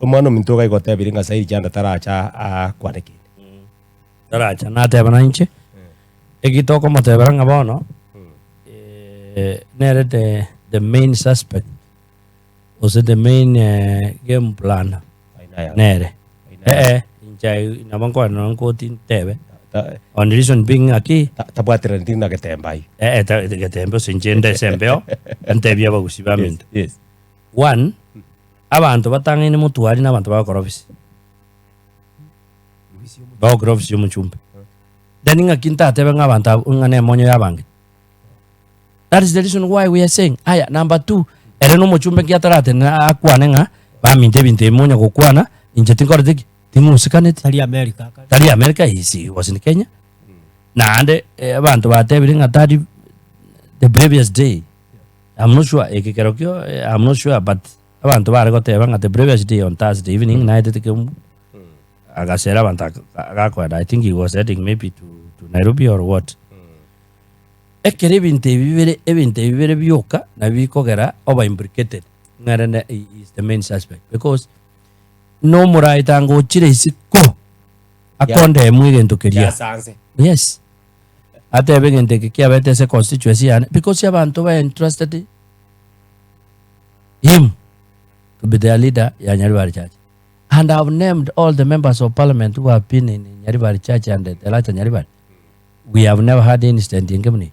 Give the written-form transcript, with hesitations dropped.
umano mintoga igotebiri nga sai Jhanda taracha kwaneki taracha na tebana inche egitoko motebara nga bono nere the main suspect was the main game plan nere inchai nabanko nanko tin tebe on reason being aquí tabwatira ndina Getembe Getembe sinchende sembeo antebya bagusibamento yes one abantu batangine mutuari n'abantu bakora office bakora office y'umuchumbe then ngakinta atebe ng'abantu ngane monyo yabange. That is the reason why we are saying aya number 2 ere no muchumbe kiatarate na akwane nga baminte binte monyo gukwana inje tinkore tiki timusikane tali America he was in Kenya na ande abantu batebiri ngatari the previous day I'm not sure I'm not sure but abantu bare goteba nga the previous day on Thursday evening night at Keumbu agasera abantu agakwada I think he was heading maybe to Nairobi or what ekere ebintu bibere byoka na bikogera over implicated ngara is the main suspect because no muraita ngo chire isiko akonde mwigento keria yes ate begente ke abete se constituency because abantu ba interested him to be their leader ya Nyaribari Church and I've named all the members of parliament who have been in Nyaribari Church and the Lacha Nyaribari. We have never had any incident in Keumbu.